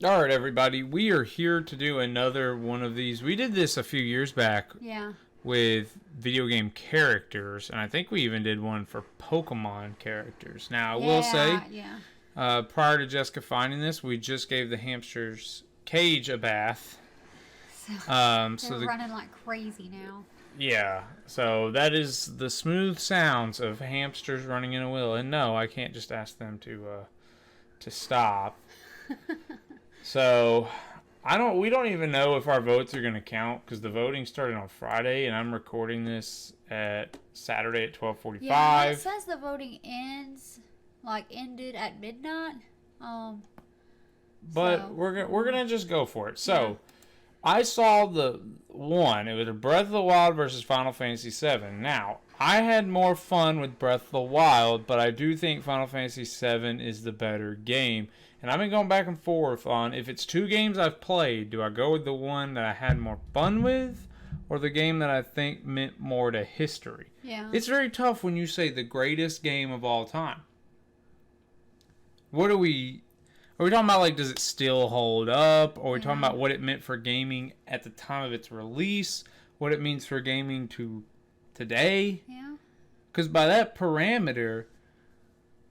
All right, everybody. We are here to do another one of these. We did this a few years back Yeah. with video game characters, and I think we even did one for Pokemon characters. Now, I will say, Yeah. prior to Jessica finding this, we just gave the hamster's cage a bath. So So they're running like crazy now. yeah, so that is the smooth sounds of hamsters running in a wheel. And no, I can't just ask them to stop. So we don't even know if our votes are going to count because the voting started on Friday, and I'm recording this at Saturday at 12:45. Yeah, it says the voting ended at midnight. But So we're gonna just go for it. So I saw the one. It was a Breath of the Wild versus Final Fantasy VII. Now I had more fun with Breath of the Wild, but I do think Final Fantasy VII is the better game. And I've been going back and forth on if it's two games I've played, do I go with the one that I had more fun with, or the game that I think meant more to history? yeah. It's very tough when you say the greatest game of all time. What are we talking about, like, does it still hold up? Or are we talking about what it meant for gaming at the time of its release? What it means for gaming to today? Yeah. Because by that parameter,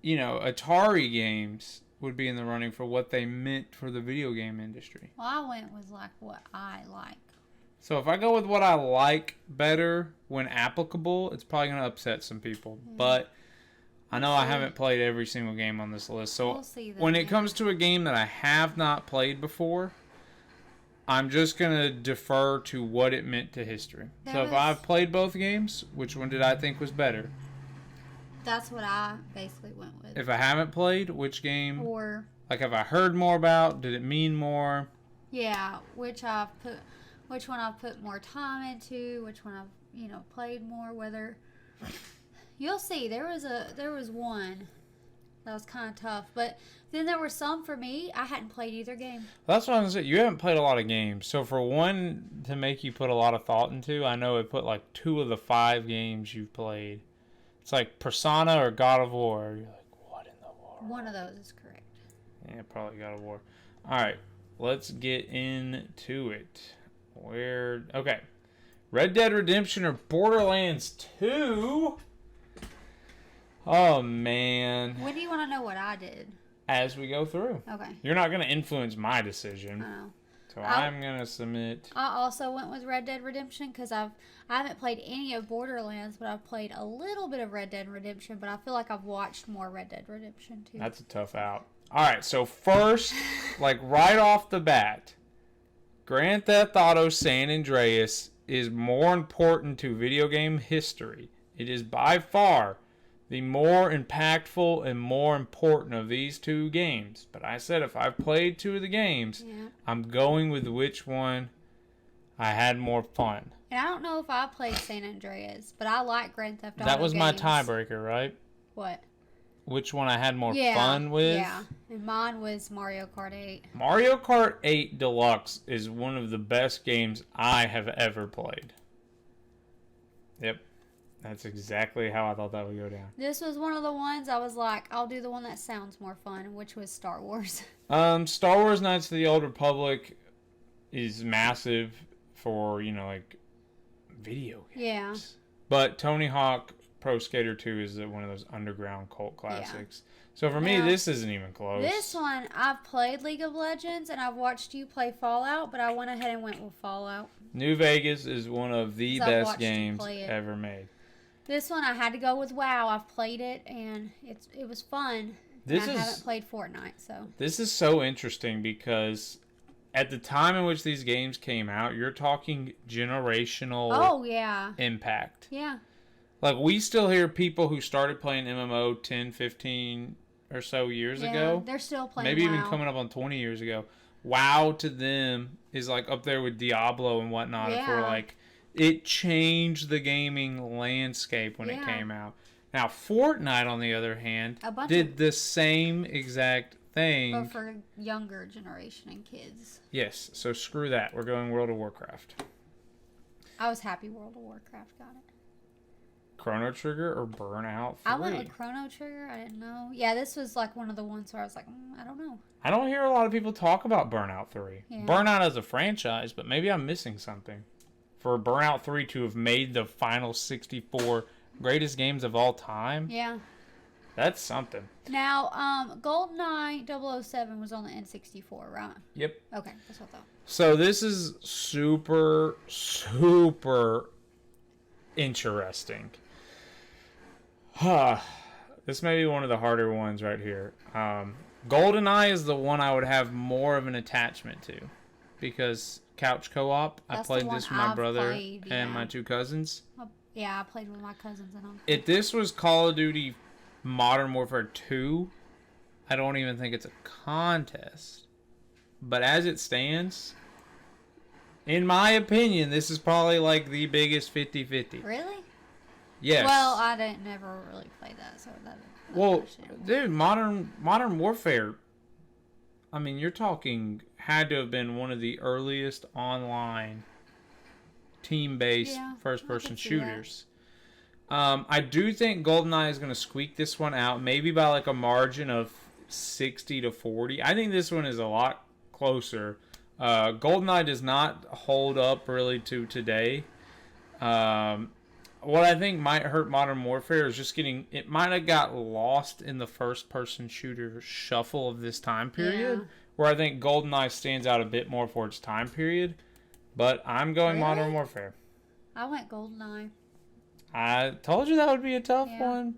Atari games would be in the running for what they meant for the video game industry. Well, I went with like what I like. So if I go with what I like better when applicable, it's probably going to upset some people. Yeah. But I know I haven't played every single game on this list. So We'll see that, when it comes to a game that I have not played before, I'm just going to defer to what it meant to history. So if I've played both games, which one did I think was better? That's what I basically went with. If I haven't played, which game? Or Like, have I heard more about? Did it mean more? yeah, which one I've put more time into, which one I've played more. Whether you'll see, there was one that was kind of tough, but then there were some for me I hadn't played either game. That's what I'm going to say. You haven't played a lot of games. So for one to make you put a lot of thought into, I know it put like 2 of the 5 games you've played. It's like Persona or God of War. You're like, what in the world? One of those is correct. Yeah, probably God of War. All right, let's get into it. Okay. Red Dead Redemption or Borderlands 2? Oh, man. When do you want to know what I did? As we go through. Okay. You're not going to influence my decision. I know. So I'm going to submit. I also went with Red Dead Redemption because I haven't played any of Borderlands, but I've played a little bit of Red Dead Redemption, but I feel like I've watched more Red Dead Redemption too. That's a tough out. All right, so first, like right off the bat, Grand Theft Auto San Andreas is more important to video game history. It is by far the more impactful and more important of these two games. But I said if I've played 2 of the games, I'm going with which one I had more fun. And I don't know if I played San Andreas, but I like Grand Theft Auto That was my games. tiebreaker, right? What? Which one I had more fun with? Yeah, and mine was Mario Kart 8. Mario Kart 8 Deluxe is one of the best games I have ever played. Yep. That's exactly how I thought that would go down. This was one of the ones I was like, I'll do the one that sounds more fun, which was Star Wars. Star Wars Knights of the Old Republic is massive for, like, video games. Yeah. But Tony Hawk Pro Skater 2 is one of those underground cult classics. Yeah. So for me, this isn't even close. This one, I've played League of Legends, and I've watched you play Fallout, but I went ahead and went with Fallout. New Vegas is one of the best games ever made. This one, I had to go with WoW. I've played it, and it was fun. I haven't played Fortnite, so. This is so interesting because at the time in which these games came out, you're talking generational impact. Yeah. Like, we still hear people who started playing MMO 10, 15 or so years ago. They're still playing Maybe WoW. even coming up on 20 years ago. WoW to them is like up there with Diablo and whatnot. Yeah. For like, it changed the gaming landscape when it came out. Now, Fortnite, on the other hand, did the same exact thing. But for younger generation and kids. Yes, so screw that. We're going World of Warcraft. I was happy World of Warcraft got it. Chrono Trigger or Burnout 3. I went with Chrono Trigger. I didn't know. Yeah, this was like one of the ones where I was like, I don't know. I don't hear a lot of people talk about Burnout 3. Yeah. Burnout as a franchise, but maybe I'm missing something. For Burnout 3 to have made the final 64 greatest games of all time, Yeah. that's something. Now, GoldenEye 007 was on the N64, right? Yep. Okay, that's what I thought. So this is super, super interesting. This may be one of the harder ones right here. GoldenEye is the one I would have more of an attachment to because couch co-op. I That's played the one this with my I've brother played, and yeah. my two cousins. Yeah, I played with my cousins and all. If this was Call of Duty Modern Warfare 2, I don't even think it's a contest. But as it stands, in my opinion, this is probably like the biggest 50-50. Really? Yes. Well, I didn't never really play that, so that's Well, understandable. dude, Modern Warfare, I mean, you're talking had to have been one of the earliest online team-based Yeah, first-person I can see that. shooters. I do think GoldenEye is going to squeak this one out, maybe by like a margin of 60-40. I think this one is a lot closer. GoldenEye does not hold up really to today. What I think might hurt Modern Warfare is just it might have got lost in the first-person shooter shuffle of this time period, Yeah. where I think GoldenEye stands out a bit more for its time period. But I'm going Really? Modern Warfare. I went GoldenEye. I told you that would be a tough Yeah. one.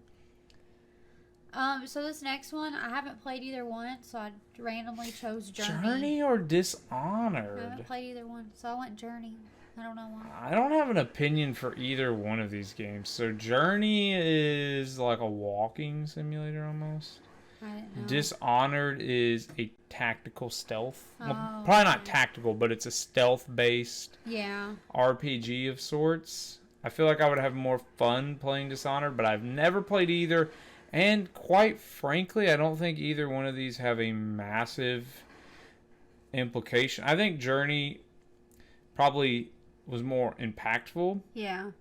So this next one, I haven't played either one, so I randomly chose Journey. Journey or I haven't Dishonored? played either one, so I went Journey. I don't know why. I don't have an opinion for either one of these games. So Journey is like a walking simulator almost. I didn't know. Dishonored is a tactical stealth. Well, Oh, probably not okay. tactical, but it's a stealth-based Yeah. RPG of sorts. I feel like I would have more fun playing Dishonored, but I've never played either. And quite frankly, I don't think either one of these have a massive implication. I think Journey probably was more impactful. Yeah.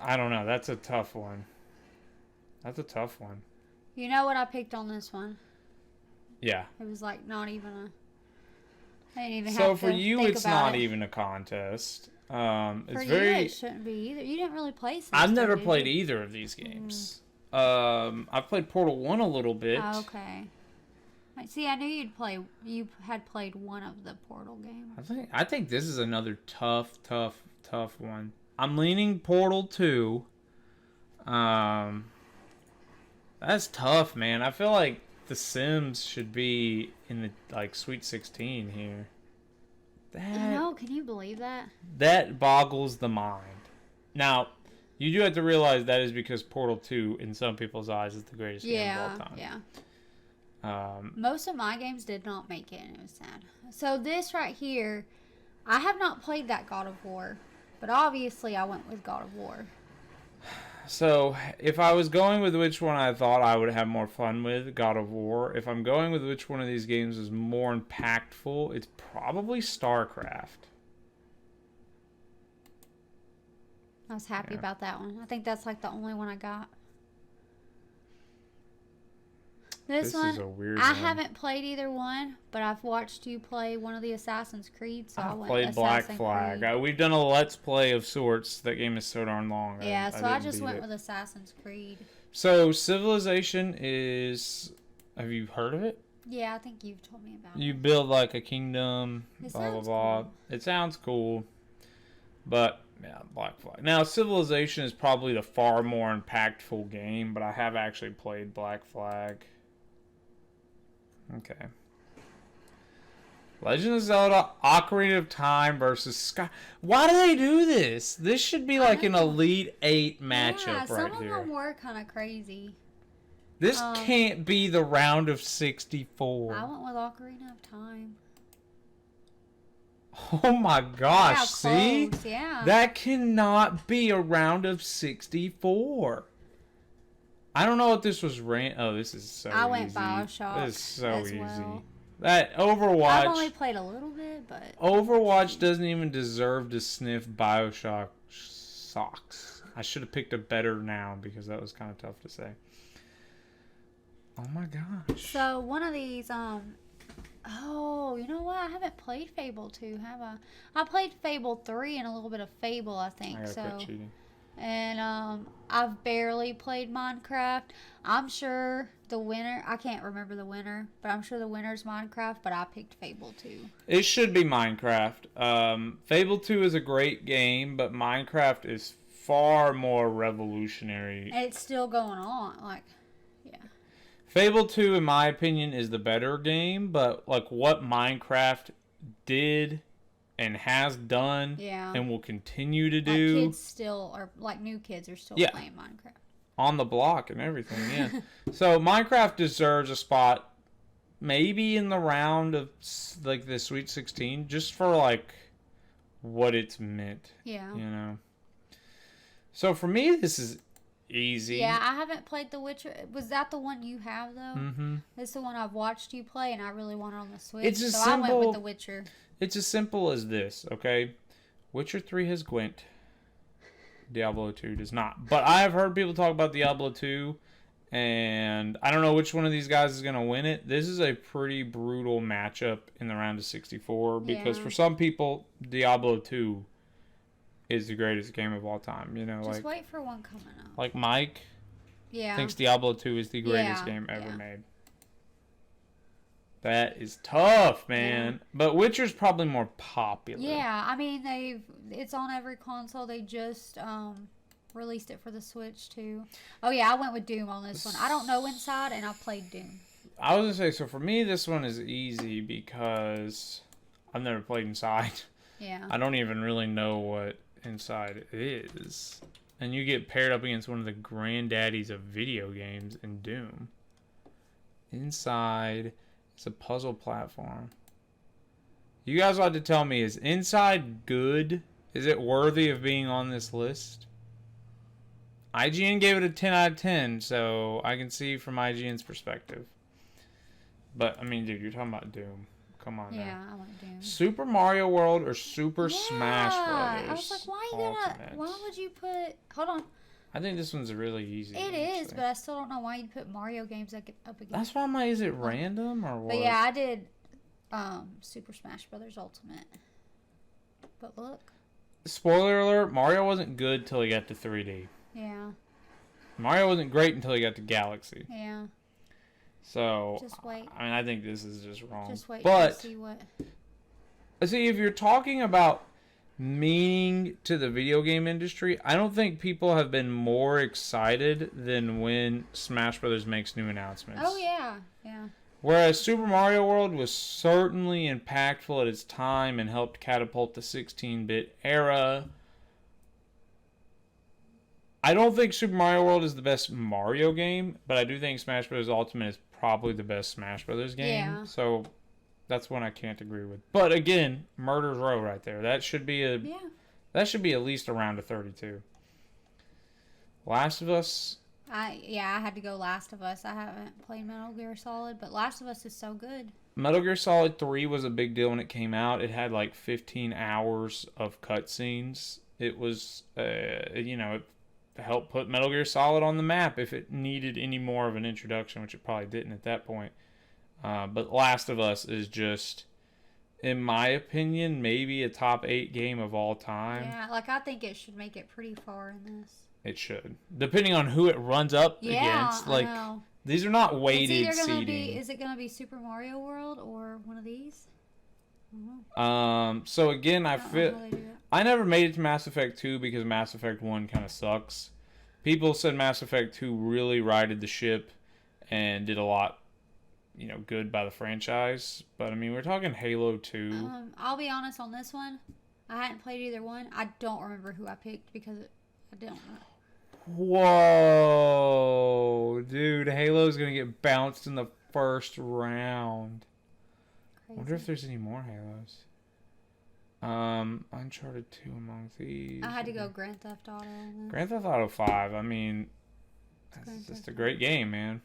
I don't know. That's a tough one. That's a tough one. You know what I picked on this one? Yeah. It was like not even a. I didn't even So have for to you, think it's about not it. even a contest. For It's you, very. it shouldn't be either. You didn't really play. Sims I've 2, never did played you? either of these games. I've played Portal 1 a little bit. Oh, okay. See, I knew you'd play. You had played one of the Portal games. I think this is another tough one. I'm leaning Portal 2. That's tough, man. I feel like The Sims should be in the like Sweet 16 here. No, can you believe that? That boggles the mind. Now, you do have to realize that is because Portal 2, in some people's eyes, is the greatest game of all time. Yeah. Um, Most of my games did not make it, and it was sad. So this right here, I have not played that God of War, but obviously I went with God of War. So, if I was going with which one I thought I would have more fun with, God of War. If I'm going with which one of these games is more impactful, it's probably StarCraft. I was happy Yeah. about that one. I think that's like the only one I got. This one, is a weird I one. haven't played either one, but I've watched you play one of the Assassin's Creed, so I I went played Black Assassin's Flag. Creed. We've done a Let's Play of sorts. That game is so darn long. Yeah, so I didn't just beat went it. with Assassin's Creed. So, Civilization is... Have you heard of it? Yeah, I think you've told me about You it. build like a kingdom, It blah, blah, sounds blah. cool. It sounds cool. But, yeah, Black Flag. Now, Civilization is probably the far more impactful game, but I have actually played Black Flag. Okay. Legend of Zelda Ocarina of Time versus Sky. Why do they do this? This should be like an know. Elite 8 matchup Yeah, right some of here. them were kind of crazy. This can't be the round of 64. I went with Ocarina of Time. Oh my gosh, Yeah, see? close, yeah. That cannot be a round of 64. I don't know if this was Oh, this is so easy. I went Bioshock This is so as easy. well. That I've only Overwatch. played a little bit, but Overwatch doesn't even deserve to sniff Bioshock socks. I should have picked a better noun because that was kind of tough to say. Oh my gosh. so one of these oh, you know what? I haven't played Fable 2, have I? I played Fable 3 and a little bit of Fable, I think. I gotta So quit cheating. and I've barely played Minecraft. I'm sure the winner, I can't remember the winner, but I'm sure the winner's Minecraft, but I picked Fable 2. It should be Minecraft. Fable 2 is a great game, but Minecraft is far more revolutionary. And it's still going on. Like, yeah. Fable 2, in my opinion, is the better game, but like what Minecraft did and has done Yeah. and will continue to Like do kids still are, like new kids are still Yeah. playing Minecraft. on the block and everything, yeah. So Minecraft deserves a spot maybe in the round of like the Sweet 16 just for like what it's meant, Yeah. you know. So for me, this is easy. Yeah, I haven't played The Witcher. Was that the one you have though? Mm-hmm. That's the one I've watched you play, and I really want it on the Switch. It's a so I went simple- with The Witcher. It's as simple as this, okay? Witcher 3 has Gwent. Diablo 2 does not. But I have heard people talk about Diablo 2, and I don't know which one of these guys is going to win it. This is a pretty brutal matchup in the round of 64 because Yeah. for some people, Diablo 2 is the greatest game of all time. You know, Just wait for one coming up. like Mike Yeah. thinks Diablo 2 is the greatest Yeah, game ever yeah. made. That is tough, man. But Witcher's probably more popular. Yeah, I mean it's on every console. They just released it for the Switch too. Oh yeah, I went with Doom on this one. I don't know Inside, and I played Doom. I was gonna say, so for me, this one is easy because I've never played Inside. Yeah. I don't even really know what Inside is. And you get paired up against one of the granddaddies of video games in Doom. Inside is a puzzle platform. You guys ought to tell me, is Inside good? Is it worthy of being on this list? IGN gave it a 10 out of 10, so I can see from IGN's perspective. But, I mean, dude, you're talking about Doom. Come on now. Yeah, I went Doom. Super Mario World or Super Yeah, Smash Brothers? I was like, why would you put? Hold on. I think this one's really easy. It is, actually. but I still don't know why you put Mario games up against. That's why I'm like, is it random or what? But yeah, I did Super Smash Brothers Ultimate. But look, Spoiler alert, Mario wasn't good till he got to 3D. yeah, Mario wasn't great until he got to Galaxy. yeah. So, Just wait. I mean, I think this is just wrong. Just wait But, to see what. see, if you're talking about meaning to the video game industry, I don't think people have been more excited than when Smash Brothers makes new announcements. Oh yeah, yeah. Whereas Super Mario World was certainly impactful at its time and helped catapult the 16-bit era, I don't think Super Mario World is the best Mario game, but I do think Smash Bros. Ultimate is probably the best Smash Brothers game. Yeah. So that's one I can't agree with. But again, Murder's Row right there. That should be Yeah. at least a round of 32. Last of Us. I had to go Last of Us. I haven't played Metal Gear Solid, but Last of Us is so good. Metal Gear Solid 3 was a big deal when it came out. It had like 15 hours of cutscenes. It was, it helped put Metal Gear Solid on the map if it needed any more of an introduction, which it probably didn't at that point. But Last of Us is just, in my opinion, maybe a top 8 game of all time. Yeah, like I think it should make it pretty far in this. It should. Depending on who it runs up Yeah, against. I Like, know. these are not It's weighted either gonna seating. be. Is it gonna be Super Mario World or one of these? I don't know. So again, I I don't know feel... how they do that. I never made it to Mass Effect 2 because Mass Effect 1 kind of sucks. People said Mass Effect 2 really righted the ship and did a lot, good by the franchise. But, I mean, we're talking Halo 2. I'll be honest on this one. I hadn't played either one. I don't remember who I picked because I don't know. Whoa. Dude, Halo's going to get bounced in the first round. I wonder if there's any more Halos. Uncharted 2 Among Thieves. I had to go Grand Theft Auto on this. Grand Theft Auto 5, I mean, Grand that's just Theft a great game, man.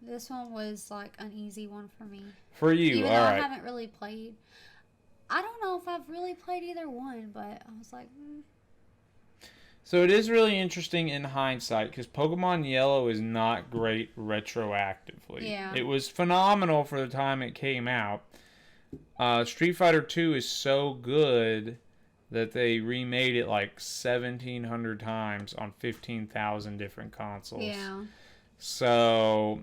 This one was like an easy one for me. For you, Even all though I right. haven't really played. I don't know if I've really played either one, but I was like, So it is really interesting in hindsight because Pokemon Yellow is not great retroactively. Yeah. It was phenomenal for the time it came out. Street Fighter 2 is so good that they remade it like 1,700 times on 15,000 different consoles. yeah. So,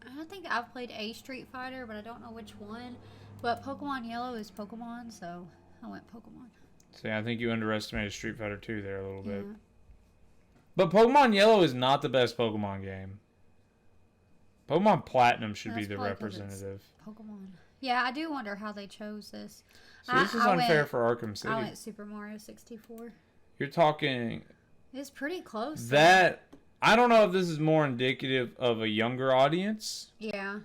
I don't think I've played a Street Fighter, but I don't know which one. But Pokemon Yellow is Pokemon, so I went Pokemon. I think you underestimated Street Fighter 2 there a little Yeah. bit. But Pokemon Yellow is not the best Pokemon game. Pokemon Platinum should be That's the probably 'cause it's representative. Pokemon. Yeah, I do wonder how they chose this. So this is unfair for Arkham I City. went Super Mario 64. You're talking It's pretty close. that I don't know if this is more indicative of a younger audience. Yeah.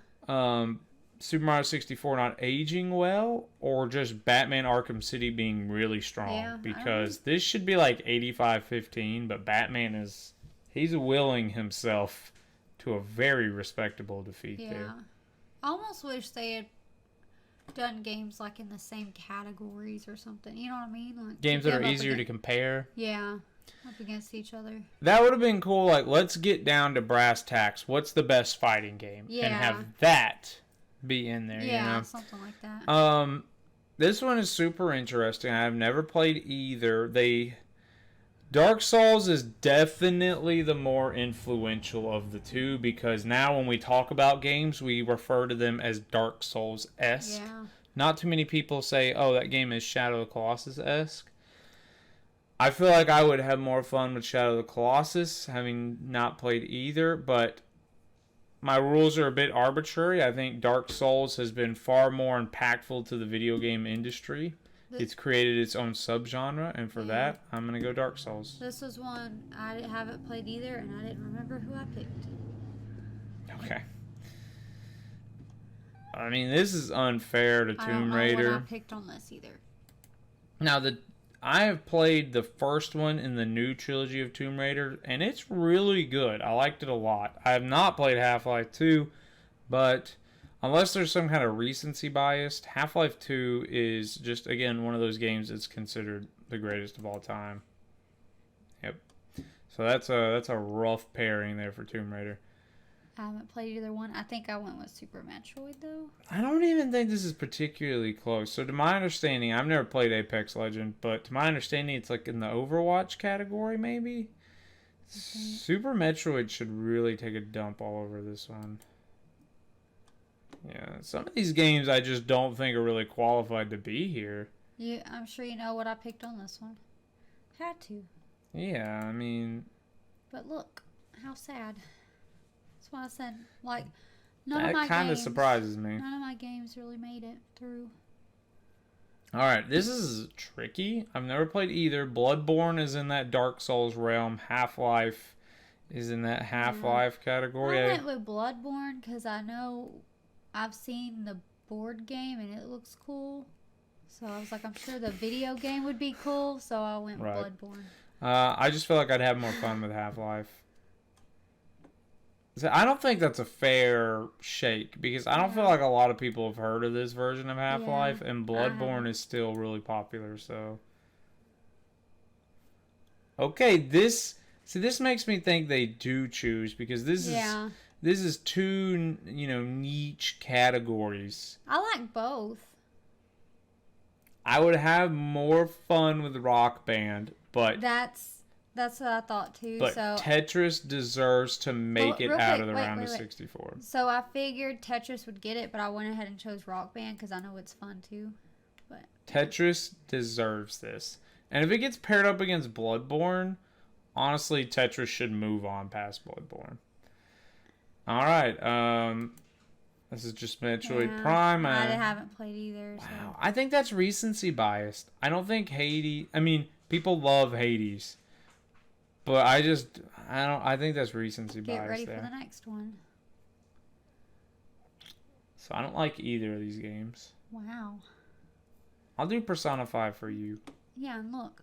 Super Mario 64 not aging well, or just Batman Arkham City being really strong. Yeah, I don't Because this should be like 85-15, but Batman he's willing himself to a very respectable defeat Yeah. there. I almost wish they had done games like in the same categories or something. You know what I mean? Like Games that are easier to compare. Yeah. Up against each other. That would have been cool. Like, let's get down to brass tacks. What's the best fighting game? Yeah. And have that be in there, Yeah, you know? something like that. This one is super interesting. I've never played either. Dark Souls is definitely the more influential of the two because now when we talk about games, we refer to them as Dark Souls-esque. Yeah. Not too many people say, oh, that game is Shadow of the Colossus-esque. I feel like I would have more fun with Shadow of the Colossus, having not played either, but my rules are a bit arbitrary. I think Dark Souls has been far more impactful to the video game industry. It's created its own subgenre, and for that, I'm going to go Dark Souls. This was one I haven't played either, and I didn't remember who I picked. Okay. I mean, this is unfair to I don't Tomb know Raider. what I picked on this either. Now, I have played the first one in the new trilogy of Tomb Raider, and it's really good. I liked it a lot. I have not played Half-Life 2, but unless there's some kind of recency bias, Half-Life 2 is just, again, one of those games that's considered the greatest of all time. Yep. So that's a rough pairing there for Tomb Raider. I haven't played either one. I think I went with Super Metroid, though. I don't even think this is particularly close. So to my understanding, I've never played Apex Legend, but to my understanding, it's like in the Overwatch category, maybe? Super Metroid should really take a dump all over this one. Yeah, some of these games I just don't think are really qualified to be here. Yeah, I'm sure you know what I picked on this one. Had to. Yeah, I mean... But look, how sad. That's why I said, like, none of my That kind of games... surprises me. None of my games really made it through. Alright, this is tricky. I've never played either. Bloodborne is in that Dark Souls realm. Half-Life is in that Half-Life category. I went with Bloodborne because I know I've seen the board game and it looks cool. So I was like, I'm sure the video game would be cool. So I went with Bloodborne. I just feel like I'd have more fun with Half-Life. So I don't think that's a fair shake because I don't feel like a lot of people have heard of this version of Half-Life, and Bloodborne is still really popular. So, okay, this makes me think they do choose because this is two niche categories. I like both. I would have more fun with Rock Band, but That's what I thought too. But so Tetris deserves to make it out of the round of 64. So I figured Tetris would get it, but I went ahead and chose Rock Band because I know it's fun too. But Tetris deserves this. And if it gets paired up against Bloodborne, honestly, Tetris should move on past Bloodborne. Alright, this is just Metroid Prime. I haven't played either. So. Wow, I think that's recency biased. I don't think Hades... I mean, people love Hades. But I think that's recency bias there. Get ready for the next one. So I don't like either of these games. Wow. I'll do Persona 5 for you. Yeah, and look.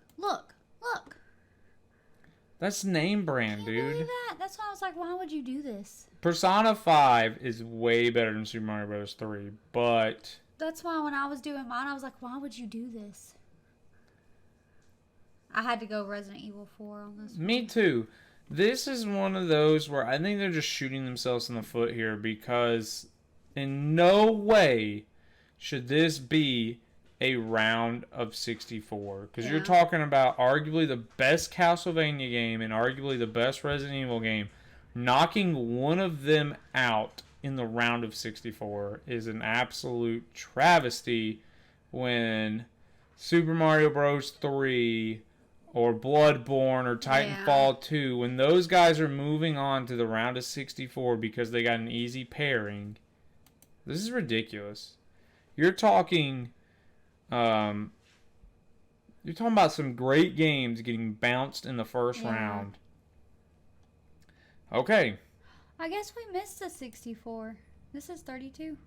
That's name brand, Can you believe dude. that? That's why I was like, why would you do this? Persona 5 is way better than Super Mario Bros. 3, but That's why when I was doing mine, I was like, why would you do this? I had to go Resident Evil 4 on this. me too. This is one of those where I think they're just shooting themselves in the foot here because in no way should this be a round of 64. Because you're Yeah. talking about arguably the best Castlevania game and arguably the best Resident Evil game. Knocking one of them out in the round of 64 is an absolute travesty when Super Mario Bros. 3 or Bloodborne or Titanfall 2, when those guys are moving on to the round of 64 because they got an easy pairing, this is ridiculous. You're talking about some great games getting bounced in the first round. Okay. I guess we missed the 64. This is 32.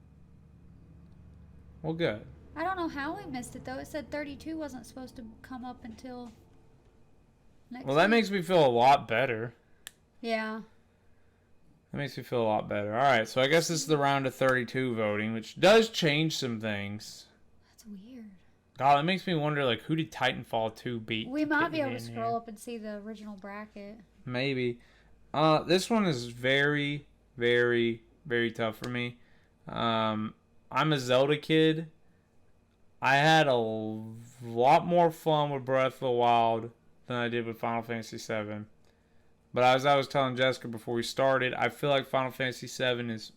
Well, good. I don't know how we missed it though. It said 32 wasn't supposed to come up until next Well, that week. makes me feel a lot better. Yeah. That makes me feel a lot better. All right, so I guess this is the round of 32 voting, which does change some things. That's weird. God, it makes me wonder, like, who did Titanfall 2 beat? We might be able to in scroll here? up and see the original bracket. Maybe. This one is very, very, very tough for me. I'm a Zelda kid. I had a lot more fun with Breath of the Wild than I did with Final Fantasy VII. But as I was telling Jessica before we started, I feel like Final Fantasy VII is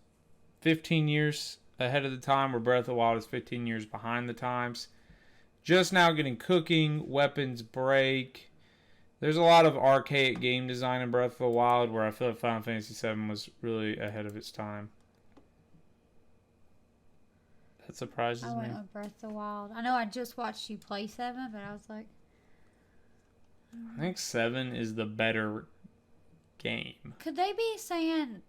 15 years ahead of the time, where Breath of the Wild is 15 years behind the times. Just now getting cooking, weapons break. There's a lot of archaic game design in Breath of the Wild where I feel like Final Fantasy VII was really ahead of its time. That surprises I me. went with Breath of the Wild. I know I just watched you play 7, but I was like, I think 7 is the better game. could they be saying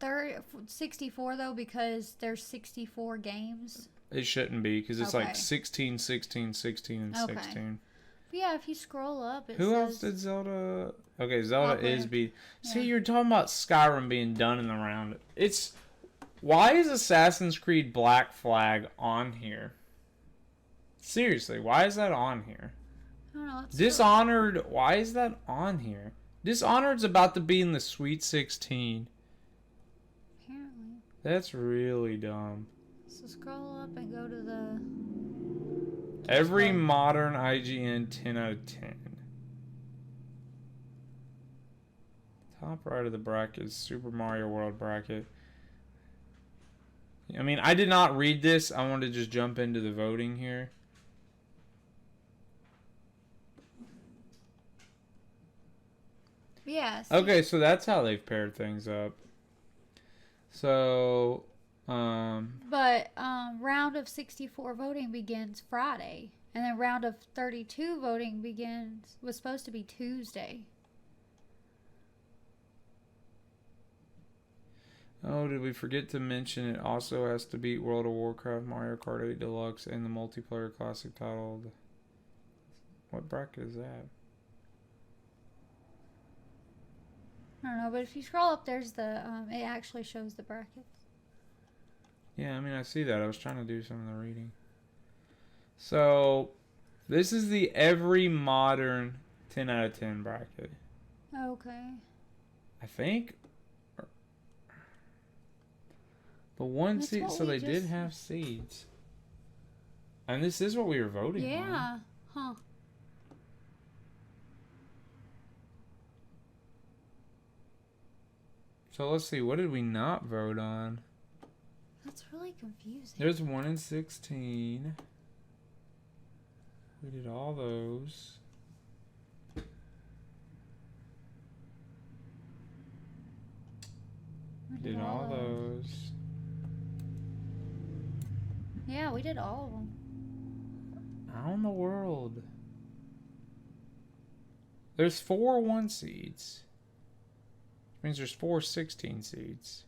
64 though because there's 64 games? It shouldn't be because it's Okay. like 16, 16, 16, and Okay. 16. But yeah, if you scroll up, it Who says else did Zelda? Okay, Zelda Ocarina. is be. See, Yeah. you're talking about Skyrim being done in the round. It's why is Assassin's Creed Black Flag on here? Seriously, why is that on here? I don't know. It's Dishonored, why is that on here? Dishonored's about to be in the Sweet 16. apparently. That's really dumb. So scroll up and go to the. Every modern IGN 10 out of 10. Top right of the bracket is Super Mario World bracket. I mean, I did not read this. I wanted to just jump into the voting here. Yeah. see- Okay, so that's how they've paired things up. So, But round of 64 voting begins Friday, and then round of 32 voting was supposed to be Tuesday. oh, did we forget to mention it also has to beat World of Warcraft, Mario Kart 8 Deluxe, and the multiplayer classic title? What bracket is that? I don't know, but if you scroll up, there's the it actually shows the brackets. Yeah, I mean, I see that. I was trying to do some of the reading. So, this is the every modern 10 out of 10 bracket. Okay. I think. The one That's seed, what so we they did just- have seeds. And this is what we were voting on. Yeah. Huh. So let's see, what did we not vote on? That's really confusing. There's 1 in 16. We did all those. We Did all those. Yeah, we did all of them. How in the world? There's 4 1 seeds. Which means there's 4 16 seeds.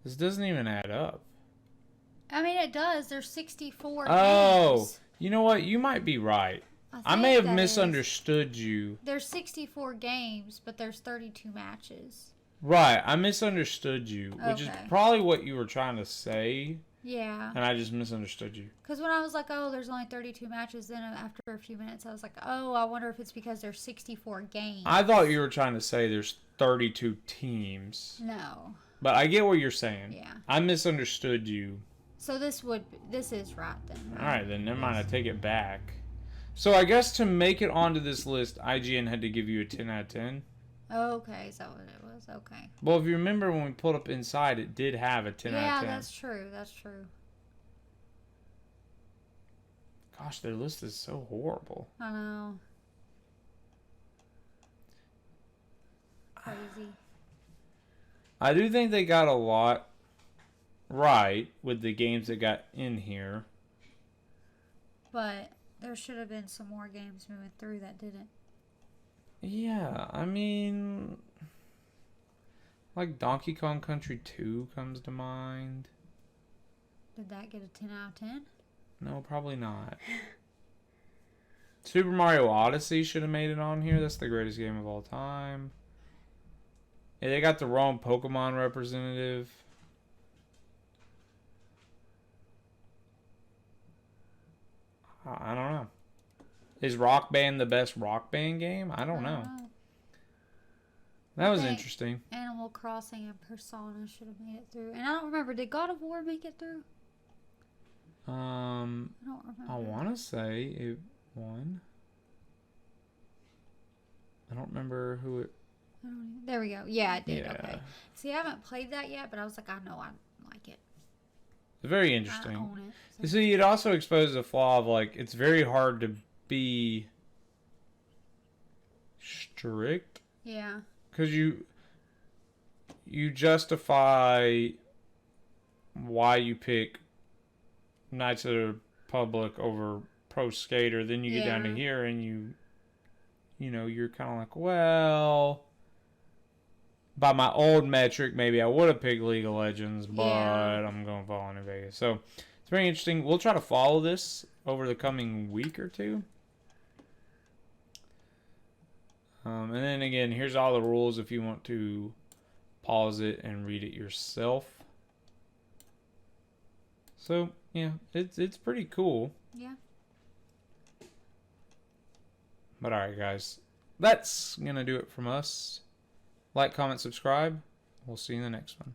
This doesn't even add up. I mean, it does. There's 64 Oh, games. you know what? You might be right. I may have that is. misunderstood you. There's 64 games, but there's 32 matches. Right, I misunderstood you, which is Okay. probably what you were trying to say, Yeah. and I just misunderstood you. Because when I was like, oh, there's only 32 matches, then after a few minutes, I was like, oh, I wonder if it's because there's 64 games. I thought you were trying to say there's 32 teams. No. But I get what you're saying. Yeah. I misunderstood you. So this is right then. Right? Alright, then never mind, I take it back. So I guess to make it onto this list, IGN had to give you a 10 out of 10. Okay, is that what it was? Okay. Well, if you remember when we pulled up inside, it did have a 10 out of 10. Yeah, that's true. That's true. Gosh, their list is so horrible. I know. Crazy. I do think they got a lot right with the games that got in here. But there should have been some more games moving through that didn't. Yeah, I mean, like Donkey Kong Country 2 comes to mind. Did that get a 10 out of 10? No, probably not. Super Mario Odyssey should have made it on here. That's the greatest game of all time. Yeah, they got the wrong Pokemon representative. I don't know. Is Rock Band the best Rock Band game? I don't know. That was interesting. Animal Crossing and Persona should have made it through. And I don't remember, did God of War make it through? I don't remember. I want to say it won. I don't remember who it. There we go. Yeah, it did. Yeah. Okay. See, I haven't played that yet, but I was like, I know I like it. It's very I interesting. own it. You see, it also exposes a flaw of like it's very hard to be strict Yeah. because you justify why you pick Knights of the Republic over Pro Skater. Then you get down to Yeah. here and you're kind of like, well, by my old metric, maybe I would have picked League of Legends, but Yeah. I'm going to fall into Vegas. So it's very interesting. We'll try to follow this over the coming week or two. And then again, here's all the rules if you want to pause it and read it yourself. So yeah, it's pretty cool. Yeah. But alright guys, that's gonna do it from us. Like, comment, subscribe. We'll see you in the next one.